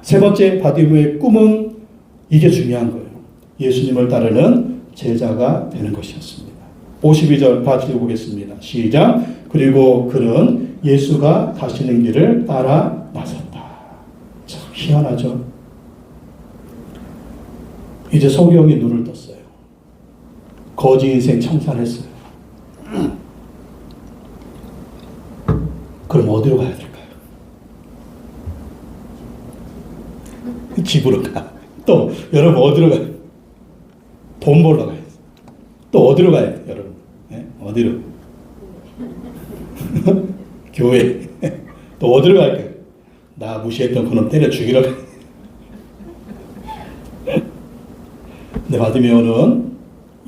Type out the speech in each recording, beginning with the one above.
세 번째 바디메오의 꿈은 이게 중요한 거예요. 예수님을 따르는 제자가 되는 것이었습니다. 52절 같이 읽어보겠습니다. 시작. 그리고 그는 예수가 가시는 길을 따라 나섰다. 참 희한하죠. 이제 소경이 눈을 떴어요. 거지 인생 청산했어요. 그럼 어디로 가야 될까요? 집으로 가. 또 여러분 어디로 가요? 돈 벌러 가요. 또 어디로 가요, 여러분? 네? 어디로? 교회. 또 어디로 갈까요? 나 무시했던 그놈 때려 죽이러 가요. 근데 바디메오는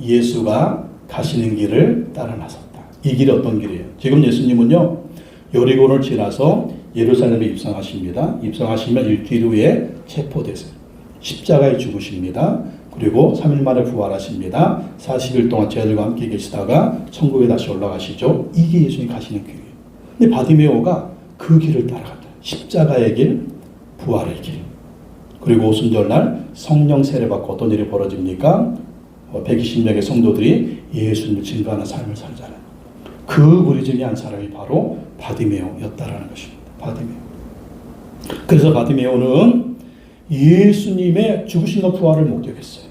예수가 가시는 길을 따라 나섰다. 이 길이 어떤 길이에요? 지금 예수님은요, 여리고를 지나서 예루살렘에 입성하십니다. 입성하시면 일주일 후에 체포되세요. 십자가에 죽으십니다. 그리고 3일 만에 부활하십니다. 40일 동안 제자들과 함께 계시다가 천국에 다시 올라가시죠. 이게 예수님이 가시는 길이에요. 근데 바디메오가 그 길을 따라갔다. 십자가의 길, 부활의 길. 그리고 오순절날 성령 세례받고 어떤 일이 벌어집니까? 120명의 성도들이 예수님을 증거하는 삶을 살잖아요. 그 무리 중에 한 사람이 바로 바디메오였다라는 것입니다. 바디메오. 그래서 바디메오는 예수님의 죽으심과 부활을 목격했어요.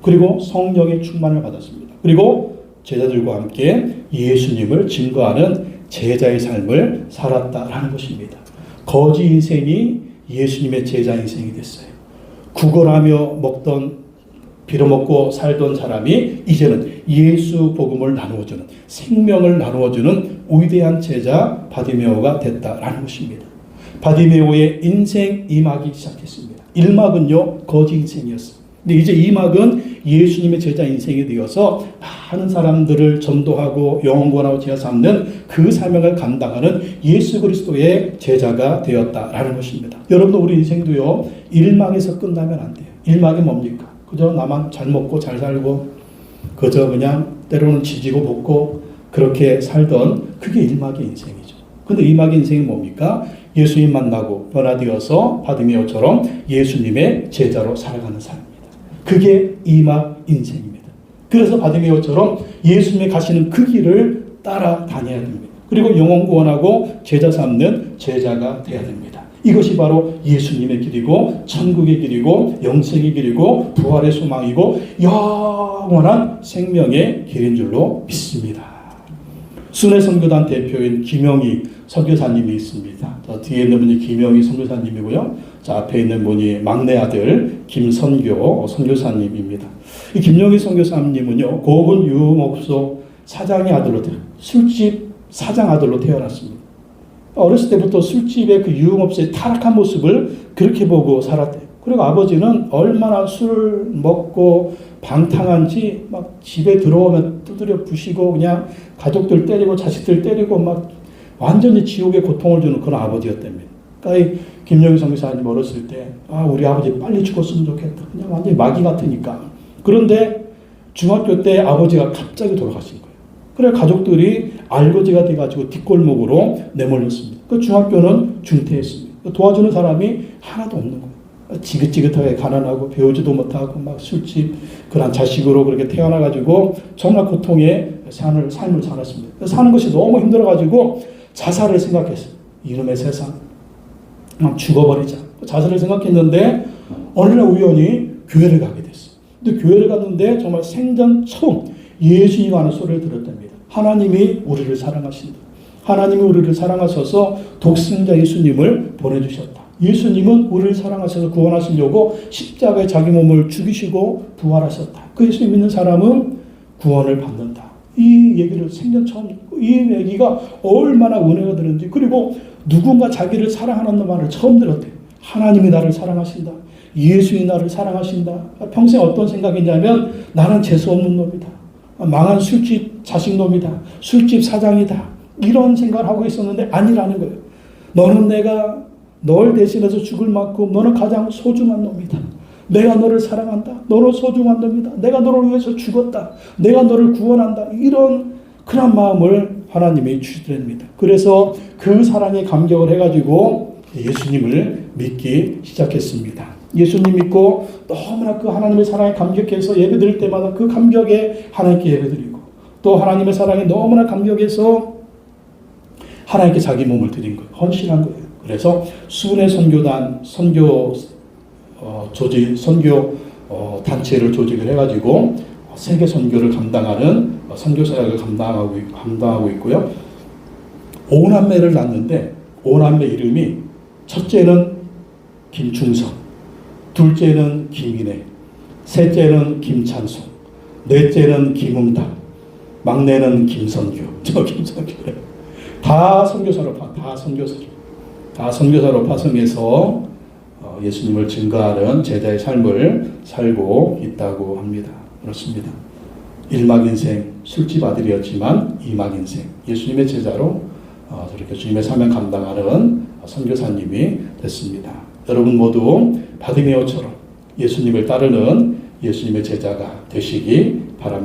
그리고 성령의 충만을 받았습니다. 그리고 제자들과 함께 예수님을 증거하는 제자의 삶을 살았다라는 것입니다. 거지 인생이 예수님의 제자 인생이 됐어요. 구걸하며 빌어먹고 살던 사람이 이제는 예수 복음을 나누어주는, 생명을 나누어주는 위대한 제자 바디메오가 됐다라는 것입니다. 바디메오의 인생 2막이 시작했습니다. 1막은요 거지 인생이었어요. 근데 이제 2막은 예수님의 제자 인생이 되어서 많은 사람들을 전도하고 영원권하고 제자 삼는 그 사명을 감당하는 예수 그리스도의 제자가 되었다라는 것입니다. 여러분도 우리 인생도요 1막에서 끝나면 안 돼요. 1막이 뭡니까? 그저 나만 잘 먹고 잘 살고 그저 그냥 때로는 지지고 볶고 그렇게 살던 그게 1막의 인생이죠. 근데 2막의 인생이 뭡니까? 예수님 만나고 변화되어서 바디메오처럼 예수님의 제자로 살아가는 삶입니다. 그게 2막 인생입니다. 그래서 바디메오처럼 예수님이 가시는 그 길을 따라다녀야 됩니다. 그리고 영혼 구원하고 제자 삼는 제자가 되어야 됩니다. 이것이 바로 예수님의 길이고 천국의 길이고 영생의 길이고 부활의 소망이고 영원한 생명의 길인 줄로 믿습니다. 순회 선교단 대표인 김영희 선교사님이 있습니다. 뒤에 있는 분이 김영희 선교사님이고요. 앞에 있는 분이 막내 아들 김선교 선교사님입니다. 이 김영희 선교사님은요, 고은 유흥업소 사장의 아들로 술집 사장 아들로 태어났습니다. 어렸을 때부터 술집의 그 유흥업소의 타락한 모습을 그렇게 보고 살았대요. 그리고 아버지는 얼마나 술 먹고 방탕한지 막 집에 들어오면 두드려 부시고 그냥 가족들 때리고 자식들 때리고 막 완전히 지옥의 고통을 주는 그런 아버지였답니다. 그러니까 이 김영희 선교사님 어렸을 때 우리 아버지 빨리 죽었으면 좋겠다. 그냥 완전히 마귀 같으니까. 그런데 중학교 때 아버지가 갑자기 돌아가신 거예요. 그래 가족들이 알거지가 돼가지고 뒷골목으로 내몰렸습니다. 그 중학교는 중퇴했습니다. 도와주는 사람이 하나도 없는 거예요. 지긋지긋하게 가난하고 배우지도 못하고 막 술집 그런 자식으로 그렇게 태어나가지고 정말 고통의 삶을 살았습니다. 사는 것이 너무 힘들어가지고 자살을 생각했어요. 이놈의 세상 죽어버리자. 자살을 생각했는데 어느 날 우연히 교회를 가게 됐어요. 근데 교회를 갔는데 정말 생전 처음 예수님 하는 소리를 들었답니다. 하나님이 우리를 사랑하신다. 하나님이 우리를 사랑하셔서 독생자 예수님을 보내주셨다. 예수님은 우리를 사랑하셔서 구원하시려고 십자가에 자기 몸을 죽이시고 부활하셨다. 그 예수 믿는 사람은 구원을 받는다. 이 얘기를 생전 처음 듣고 이 얘기가 얼마나 은혜가 되는지, 그리고 누군가 자기를 사랑하는 말을 처음 들었대요. 하나님이 나를 사랑하신다. 예수님이 나를 사랑하신다. 평생 어떤 생각이냐면 나는 재수 없는 놈이다. 망한 술집 자식놈이다. 술집 사장이다. 이런 생각을 하고 있었는데 아니라는 거예요. 너는 내가 널 대신해서 죽을 만큼 너는 가장 소중한 놈이다. 내가 너를 사랑한다. 너는 소중한 놈이다. 내가 너를 위해서 죽었다. 내가 너를 구원한다. 이런 그런 마음을 하나님이 주시됩니다. 그래서 그 사랑에 감격을 해가지고 예수님을 믿기 시작했습니다. 예수님 믿고 너무나 그 하나님의 사랑에 감격해서 예배드릴 때마다 그 감격에 하나님께 예배드리고, 또 하나님의 사랑에 너무나 감격해서 하나님께 자기 몸을 드린 거예요. 헌신한 거예요. 그래서 순회 선교단 선교 단체를 조직을 해가지고 세계 선교를 감당하는 선교 사역을 감당하고 있고요. 5남매를 낳는데 5남매 이름이 첫째는 김충선, 둘째는 김인혜, 셋째는 김찬송, 넷째는 김음답, 막내는 김선교. 저 김선교래요. 다 선교사로 파송해서 예수님을 증거하는 제자의 삶을 살고 있다고 합니다. 그렇습니다. 1막 인생 술집 아들이었지만 2막 인생 예수님의 제자로 저렇게 주님의 사명 감당하는 선교사님이 됐습니다. 여러분 모두 바디메오처럼 예수님을 따르는 예수님의 제자가 되시기 바랍니다.